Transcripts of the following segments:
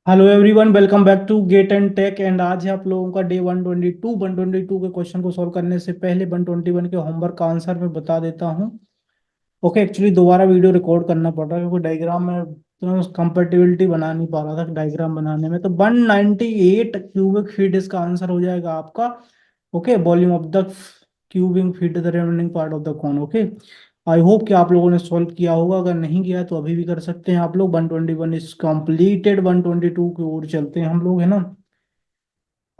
Hello everyone, welcome back to get and tech. And आज है आप लोगों का डे 122 के क्वेश्चन को सॉल्व करने से पहले 121 के होमवर्क का आंसर मैं बता देता हूँ। ओके, एक्चुअली दोबारा वीडियो रिकॉर्ड करना पड़ रहा है क्योंकि डायग्राम में कंपेटिबिलिटी बना नहीं पा रहा था डायग्राम बनाने में। तो 198 क्यूबिक फीट इसका आंसर हो जाएगा आपका। Okay, volume of the cubic feet the remaining part of the cone. Okay, I hope कि आप लोगों ने सॉल्व किया होगा। अगर नहीं किया है तो अभी भी कर सकते हैं आप लोग। 121 इज कंप्लीटेड। 122 की ओर चलते हैं हम लोग, है ना।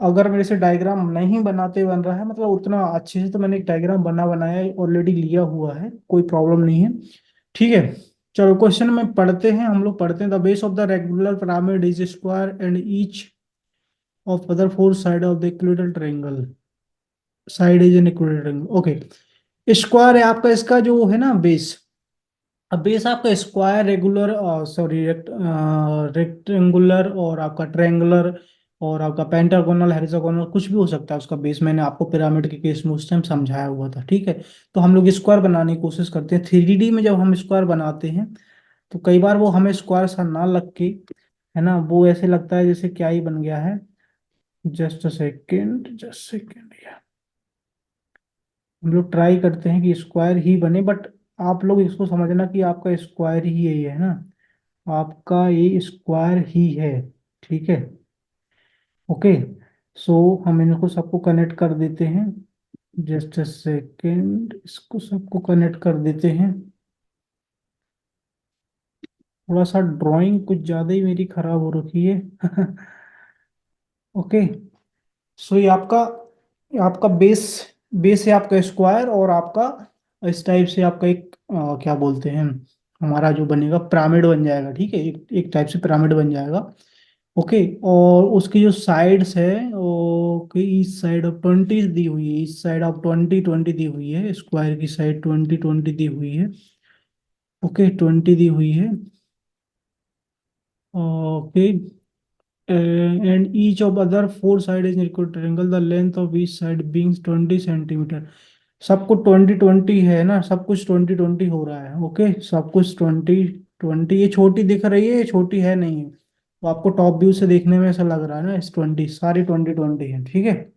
अगर मेरे से डायग्राम नहीं बनाते बन रहा है, मतलब उतना अच्छे से, तो मैंने एक डायग्राम बनाया ऑलरेडी लिया हुआ है, कोई प्रॉब्लम नहीं है। ठीक है, चलो क्वेश्चन में पढ़ते हैं। हम लोग पढ़ते हैं, the base of the regular pyramid is square and each of other four side of the equilateral triangle side is an equilateral triangle. Okay, square है आपका इसका जो है ना बेस। अब बेस आपका स्क्वायर, रेगुलर, सॉरी रेक्टेंगुलर, और आपका ट्रायंगुलर, और आपका पेंटागोनल, हेक्सागोनल, कुछ भी हो सकता है उसका बेस। मैंने आपको पिरामिड के केस में उस टाइम समझाया हुआ था। ठीक है, तो हम लोग स्क्वायर बनाने की कोशिश करते हैं। 3D में जब हम स्क्वायर बनाते हैं तो कई बार वो हमें स्क्वायर सा ना लग के, है ना, वो ऐसे लगता है जैसे क्या ही बन गया है। जस्ट सेकेंड, हम लोग ट्राई करते हैं कि स्क्वायर ही बने, बट आप लोग इसको समझना कि आपका स्क्वायर ही है ये, है ना। आपका ये स्क्वायर ही है। ठीक है, ओके। सो हम इनको सबको कनेक्ट कर देते हैं। जस्ट अ सेकेंड, इसको सबको कनेक्ट कर देते हैं। थोड़ा सा ड्राइंग कुछ ज़्यादा ही मेरी खराब हो रखी है। ओके, सो ये आपका बेस बेस है आपका स्क्वायर, और आपका इस टाइप से आपका एक क्या बोलते हैं, हमारा जो बनेगा पिरामिड बन जाएगा। ठीक है, एक टाइप से पिरामिड बन जाएगा। ओके, और उसकी जो साइड्स है, ओके, ईच साइड ऑफ 20 दी हुई है। ईच साइड ऑफ 20 दी हुई है। स्क्वायर की साइड 20 दी हुई है। ओके, 20 दी हुई है। Okay, and each of other four side is equal triangle, the length of each side being 20 centimetre. सबको 20 20 है ना, सब कुछ 20 20 हो रहा है। ओके, सब कुछ 20 20। ये छोटी दिख रही है, ये छोटी है नहीं है, तो आपको टॉप व्यू से देखने में ऐसा लग रहा है ना, इस 20 सारी 20 20 है। ठीक है,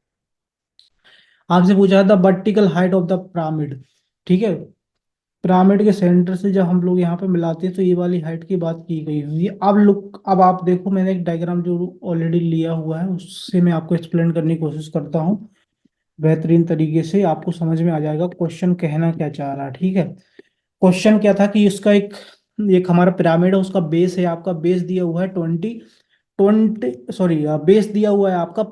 आपसे पूछा था vertical height of the pyramid. ठीक है, पिरामिड के सेंटर से जब हम लोग यहाँ पे मिलाते हैं तो ये वाली हाइट की बात की गई हुई है। अब आप देखो, मैंने एक डायग्राम जो ऑलरेडी लिया हुआ है उससे मैं आपको एक्सप्लेन करने की कोशिश करता हूँ। बेहतरीन तरीके से आपको समझ में आ जाएगा क्वेश्चन कहना क्या चाह रहा है। ठीक है, क्वेश्चन क्या था कि इसका एक एक हमारा पिरामिड है, उसका बेस है, आपका बेस दिया हुआ है 20 20, सॉरी, बेस दिया हुआ है आपका,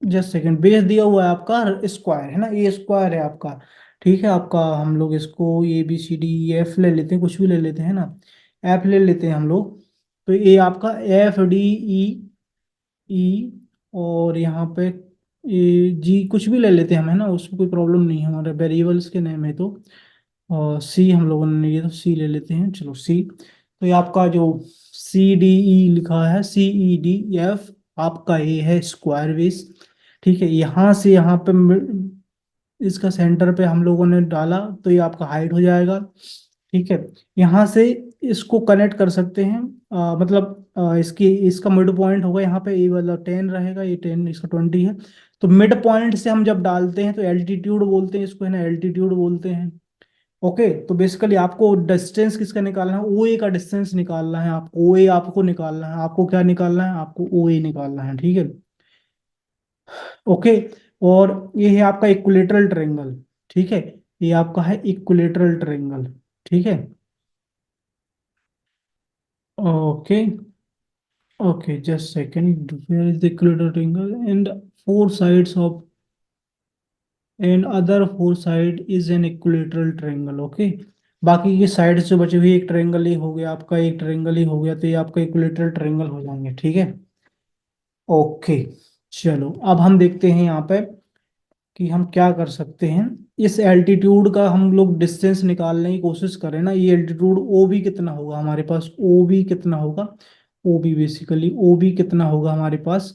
जस्ट सेकंड, बेस दिया हुआ है आपका स्क्वायर, है ना, ये स्क्वायर है आपका। ठीक है, आपका हम लोग इसको ABCD EF ले लेते हैं, कुछ भी ले लेते हैं ना, एफ ले लेते हैं हम लोग। तो ये आपका FDE, और यहाँ पे G कुछ भी ले लेते हैं हम, है ना, उसमें कोई प्रॉब्लम नहीं है, हमारे वेरिएबल्स के नेम है तो। और C हम लोगों ने ये, तो C ले लेते हैं, चलो C। तो ये आपका जो CDE लिखा है, CEDF, आपका ये है स्क्वायर बेस। ठीक है, यहाँ से यहाँ पे इसका सेंटर पे हम लोगों ने डाला तो ये आपका हाइट हो जाएगा। ठीक है, यहाँ से इसको कनेक्ट कर सकते हैं, मतलब इसका मिड पॉइंट होगा यहाँ पे, ये वाला 10 रहेगा, ये 10, इसका 20 है। तो मिड पॉइंट से हम जब डालते हैं तो एल्टीट्यूड बोलते हैं इसको, है ना, एल्टीट्यूड बोलते हैं। ओके, तो बेसिकली आपको डिस्टेंस किसका निकालना है, OA का डिस्टेंस निकालना है आपको। OA आपको निकालना है, आपको क्या निकालना है, आपको OA निकालना है। ठीक है, ओके। और ये है आपका इक्विलेटरल ट्रायंगल। ठीक है, ये आपका है इक्विलेटरल ट्रायंगल। ठीक है, okay, okay, just second, where is the equilateral triangle and four sides of and other four side is an equilateral triangle. Okay, बाकी की साइड से बचे हुए एक ट्रायंगल ही हो गया आपका, एक ट्रायंगल ही हो गया, तो ये आपका इक्विलेटरल ट्रायंगल हो जाएंगे। ठीक है, ओके। चलो अब हम देखते हैं यहाँ पे कि हम क्या कर सकते हैं। इस एल्टीट्यूड का हम लोग डिस्टेंस निकालने की कोशिश करें ना, ये एल्टीट्यूड ओ बी कितना होगा हमारे पास, ओ बी कितना होगा, O B basically O B कितना होगा हमारे पास।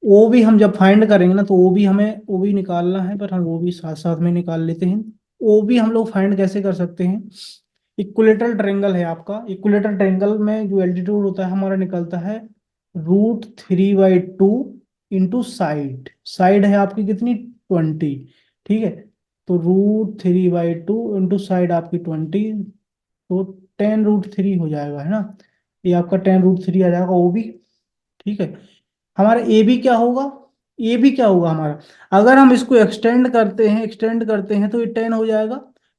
ओ बी हम जब फाइंड करेंगे ना, तो ओ बी हमें ओ बी निकालना है, पर हम ओ बी साथ साथ में निकाल लेते हैं। ओ बी हम लोग फाइंड कैसे कर सकते हैं, इक्विलेटरल ट्रायंगल है आपका, इक्विलेटरल ट्रायंगल में जो एल्टीट्यूड होता है हमारा निकलता है √3/2 इंटू साइड, साइड है आपकी कितनी 20, ठीक है। तो √3/2 इंटू साइड आपकी 20, तो 10√3 हो जाएगा, है ना। ये आपका 10√3 आ जाएगा वो भी, ठीक है। हमारा ए बी क्या होगा, ए बी क्या होगा हमारा, अगर हम इसको एक्सटेंड करते हैं तो ये 10 हो जाएगा,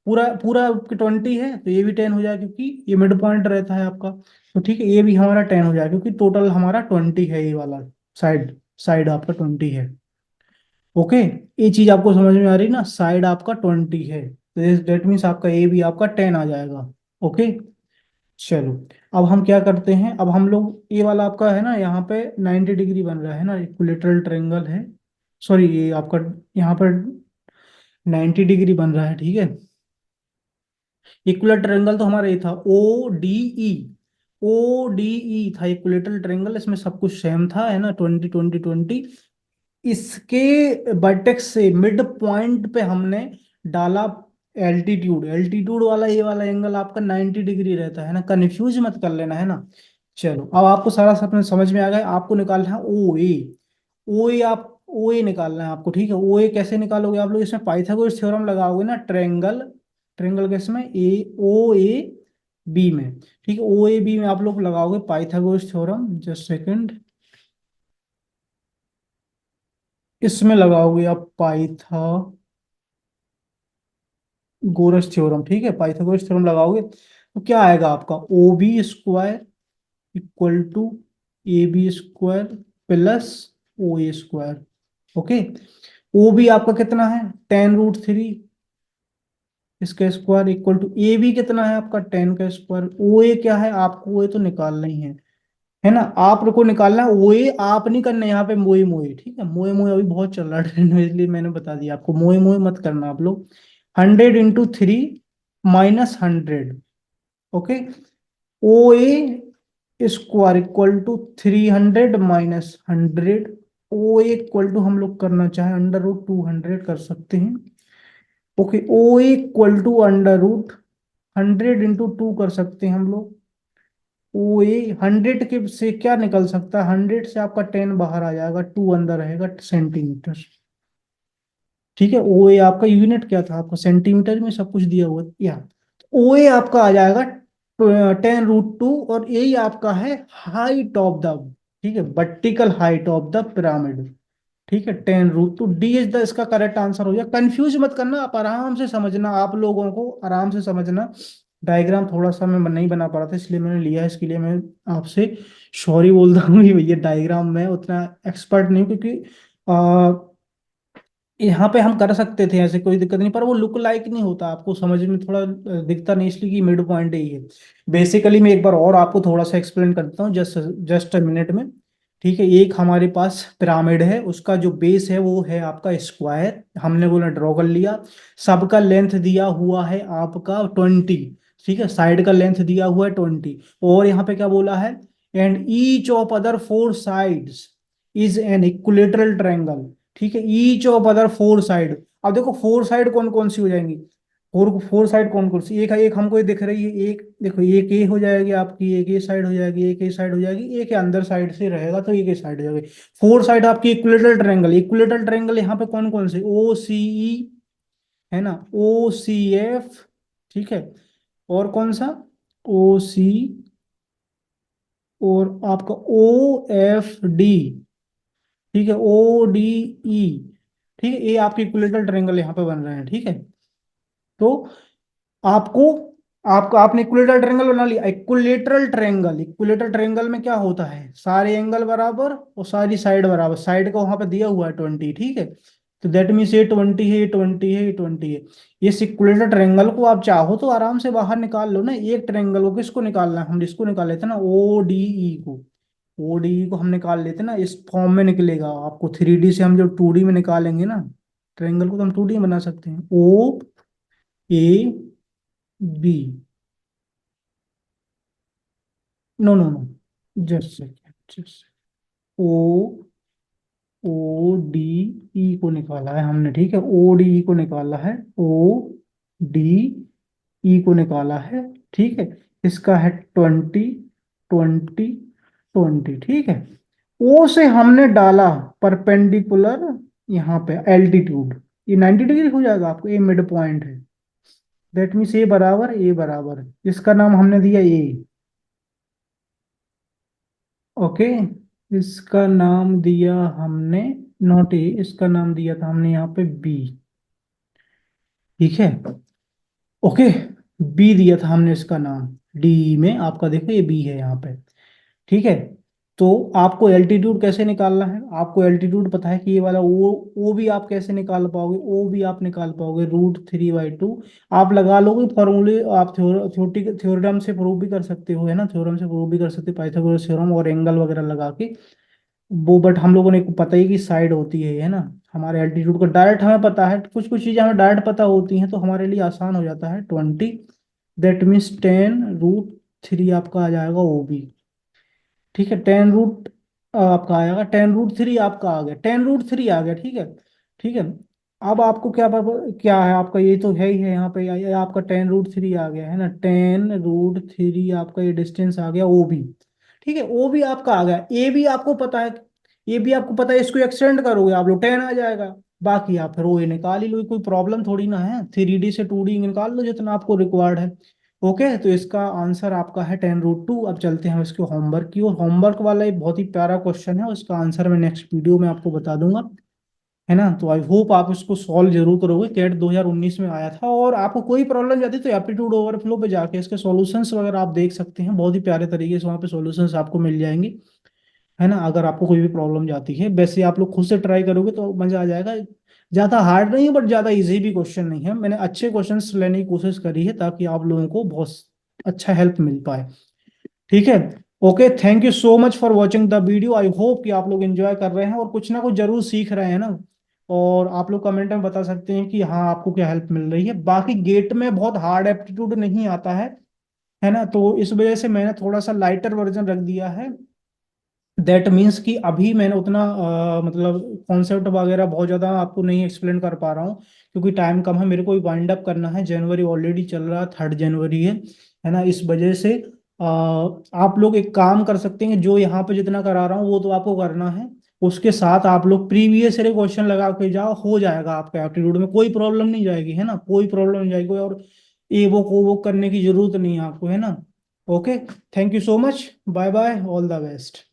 पूरा पूरा 20 है तो ये भी 10 हो जाएगा, क्योंकि ये मिड पॉइंट रहता है आपका। तो ठीक है, ये भी हमारा 10 हो जाएगा, क्योंकि टोटल हमारा 20 है, ये वाला साइड, साइड आपका 20 है। ओके, ये चीज आपको समझ में आ रही ना, साइड आपका 20 है, तो डेट मीन्स आपका ए भी आपका 10 आ जाएगा। ओके, चलो। अब हम क्या करते हैं, अब हम लोग ये वाला आपका है ना, यहाँ पे 90 डिग्री बन रहा है ना, इक्विलेटरल ट्रायंगल है, सॉरी ये आपका यहाँ पर 90 डिग्री बन रहा है, ठीक है। इक्विलेटरल ट्रायंगल तो हमारा ये था ओ डी ई था इक्विलेटरल ट्रायंगल, इसमें सब कुछ सेम था, है ना, 20 20 20। इसके वर्टेक्स से मिड पॉइंट पे हमने डाला एल्टीट्यूड, एल्टीट्यूड वाला ये वाला एंगल आपका 90 डिग्री रहता है ना, कंफ्यूज मत कर लेना, है ना। चलो, अब आपको सारा सब समझ में आ गया, आपको निकालना है ओ ए, ओ ए आप ओ ए निकालना है आपको, ठीक है। ओ ए कैसे निकालोगे आप लोग, इसमें पाइथागोरस थ्योरम लगाओगे ना, ट्रायंगल, ट्रायंगल के इसमें ए ओ ए बी में, ठीक है, ओ ए बी में आप लोग लगाओगे पाइथागोरस थ्योरम, जस्ट सेकंड, इसमें लगाओगे आप पाइथागोरस थ्योरम, ठीक है, पाइथागोरस थ्योरम लगाओगे तो क्या आएगा आपका, O B square equal to A B square plus O A square. Okay, O B आपका कितना है 10√3, इसका square equal to A B कितना है आपका 10 का स्क्वायर, ओ ए क्या है आपको, ओ ए तो निकालना ही है ना, आपको निकालना है ओ ए, आप नहीं करना यहाँ पे मोए मोए, ठीक है, मोए मोए अभी बहुत चल रहा है ट्रेंड में, इसलिए मैंने बता दिया आपको, मोए मोए मत करना आप लोग। 100 × 3 -100, okay, O A square equal to 300 -100, O A equal to हम लोग करना चाहे √200 कर सकते हैं। Okay, O A equal to √100 × 2 कर सकते हैं हम लोग। ओ ए 100 के से क्या निकल सकता है, 100 से आपका 10 बाहर आ जाएगा, 2 अंदर रहेगा, सेंटीमीटर, ठीक है। ओ ए आपका यूनिट क्या था आपका, सेंटीमीटर में सब कुछ दिया हुआ या, ओ ए आपका आ जाएगा 10√2, और ए आपका है हाइट ऑफ द, ठीक है, vertical height of the pyramid, ठीक है, 10√2, डी इज द इसका करेक्ट आंसर हो गया। कंफ्यूज मत करना, आप आराम से समझना, आप लोगों को आराम से समझना। डायग्राम थोड़ा सा मैं नहीं बना पा रहा था, इसलिए मैंने लिया है, इसके लिए मैं आपसे सॉरी बोलता हूँ कि भैया डायग्राम में उतना एक्सपर्ट नहीं हूँ, क्योंकि यहाँ पे हम कर सकते थे ऐसे, कोई दिक्कत नहीं, पर वो लुक लाइक नहीं होता, आपको समझ में थोड़ा दिखता नहीं, इसलिए कि मिड पॉइंट यही है। बेसिकली मैं एक बार और आपको थोड़ा सा एक्सप्लेन करता हूँ, जस्ट जस्ट अ मिनट में, ठीक है। एक हमारे पास पिरामिड है, उसका जो बेस है वो है आपका स्क्वायर, हमने वो ड्रॉ कर लिया, सबका लेंथ दिया हुआ है आपका 20, ठीक है, साइड का लेंथ दिया हुआ है 20, और यहाँ पे क्या बोला है, and each of other 4 sides is an equilateral triangle, ठीक है, ईच ऑफ अदर 4 साइड। अब देखो 4 साइड कौन कौन सी हो जाएंगी, फोर फोर साइड कौन कौन सी, एक हमको ये दिख रही है, एक देखो, एक ए हो जाएगी आपकी, एक ए साइड हो जाएगी, एक ए साइड हो जाएगी, एक अंदर साइड से रहेगा तो एक ए साइड हो जाएगी, 4 साइड आपकी इक्विलेटरल ट्रायंगल, इक्विलेटरल ट्रायंगल यहाँ पे कौन कौन से, ओ सी ई, है ना, ओ सी एफ, ठीक है, और कौन सा, ओ सी, और आपका ओ एफ डी, ठीक है, ओ डी ई, ठीक है, ये आपके इक्विलेटरल ट्रायंगल यहाँ पे बन रहे हैं, ठीक है। तो आपको, आपका आपने इक्विलेटरल ट्रायंगल बना लिया, इक्विलेटरल ट्रायंगल, इक्विलेटरल ट्रायंगल में क्या होता है, सारे एंगल बराबर और सारी साइड बराबर, साइड का वहां पे दिया हुआ है 20, ठीक है, तो दैट मीन्स ये 20 है, ये 20 है, ये 20 है। इस इक्विलेटरल ट्रायंगल को आप चाहो तो आराम से बाहर निकाल लो ना, एक ट्रायंगल को किसको निकालना है, हम इसको निकाल लेते हैं ना, ओ डी ई को, ओ डी ई को हम निकाल लेते हैं ना, इस फॉर्म में निकलेगा आपको, 3D से हम जब 2D में निकालेंगे ना ट्रायंगल को, तो हम 2D में बना सकते हैं, O A B, no no no, just second, just, O O D E को निकाला है हमने, ठीक है, ओ डी ई को निकाला है, ओ डी ई को निकाला है, ठीक है, इसका है 20 20 20, ठीक है। ओ से हमने डाला परपेंडिकुलर यहाँ पे एल्टीट्यूड, ये 90 डिग्री हो जाएगा आपको, ये मिड पॉइंट है। दैट मीन्स ए बराबर, इसका नाम हमने दिया ए। ओके, इसका नाम दिया हमने, नॉट ए, इसका नाम दिया था हमने यहाँ पे बी। ठीक है, ओके, बी दिया था हमने इसका नाम, डी में आपका देखो ये बी है यहाँ पे। ठीक है, तो आपको एल्टीट्यूड कैसे निकालना है, आपको एल्टीट्यूड पता है कि ये वाला ओ भी आप कैसे निकाल पाओगे, ओ भी आप निकाल पाओगे √3/2। आप लगा लोगे फॉर्मूले, आप थ्योरम से प्रूव भी कर सकते हो, है ना, थ्योरम से प्रूव भी कर सकते हो, पाइथागोरस थ्योरम और एंगल वगैरह लगा के वो। बट हम लोगों ने को पता ही कि साइड होती है ना, हमारे एल्टीट्यूड का डायरेक्ट हमें पता है, कुछ कुछ चीजें हमें डायरेक्ट पता होती हैं तो हमारे लिए आसान हो जाता है 20। दैट मीन्स 10√3 आपका आ जाएगा ओ बी। ठीक है, 10 रूट आपका आएगा, 10√3 आपका आ गया, 10√3 आ गया, ठीक है। ठीक है, अब आपको क्या है आपका, ये तो है ही है यहाँ पे, ये आपका 10√3 आ गया है ना, 10√3 आपका ये डिस्टेंस आ गया ओ बी। ठीक है, ओ भी आपका आ गया, ए भी आपको पता है, ये भी आपको पता है, इसको एक्सटेंड करोगे आप लोग 10 आ जाएगा। बाकी आप फिर ओ ए निकाल ही लो, कोई प्रॉब्लम थोड़ी ना है, 3D से 2D निकाल लो जितना आपको रिक्वायर्ड है। ओके, तो इसका आंसर आपका है 10√2। अब चलते हैं इसके होमवर्क की, और होमवर्क वाला एक बहुत ही प्यारा क्वेश्चन है, उसका आंसर मैं नेक्स्ट वीडियो में आपको बता दूंगा, है ना। तो आई होप आप इसको सॉल्व जरूर करोगे, कैट 2019 में आया था, और आपको कोई प्रॉब्लम जाती है तो एप्टीट्यूड ओवरफ्लो पे जाके इसके सॉल्यूशंस वगैरह आप देख सकते हैं, बहुत ही प्यारे तरीके से वहाँ पे सॉल्यूशंस आपको मिल जाएंगे, है ना। अगर आपको कोई भी प्रॉब्लम जाती है, वैसे आप लोग खुद से ट्राई करोगे तो मजा आ जाएगा। ज्यादा हार्ड नहीं है बट ज्यादा इजी भी क्वेश्चन नहीं है, मैंने अच्छे क्वेश्चंस लेने की कोशिश करी है ताकि आप लोगों को बहुत अच्छा हेल्प मिल पाए। ठीक है, okay, thank you so much for watching the video. I hope कि आप लोग एंजॉय कर रहे हैं और कुछ ना कुछ जरूर सीख रहे हैं ना। और आप लोग कमेंट में बता सकते हैं कि हाँ आपको क्या हेल्प मिल रही है। बाकी गेट में बहुत हार्ड एप्टीट्यूड नहीं आता है ना, तो इस वजह से मैंने थोड़ा सा लाइटर वर्जन रख दिया है। दैट मीन्स कि अभी मैंने उतना मतलब कॉन्सेप्ट वगैरह बहुत ज़्यादा आपको नहीं एक्सप्लेन कर पा रहा हूँ, क्योंकि टाइम कम है, मेरे को वाइंड अप करना है, जनवरी ऑलरेडी चल रहा है, 3 जनवरी है ना। इस वजह से आप लोग एक काम कर सकते हैं, जो यहाँ पे जितना करा रहा हूँ वो तो आपको करना है, उसके साथ आप लोग प्रीवियस ईयर क्वेश्चन लगा के जाओ, हो जाएगा आपका एप्टीट्यूड में, कोई प्रॉब्लम नहीं जाएगी, है ना, कोई प्रॉब्लम नहीं जाएगी, और ये वो करने की जरूरत नहीं है आपको, है ना। Okay, thank you so much, bye bye, all the best.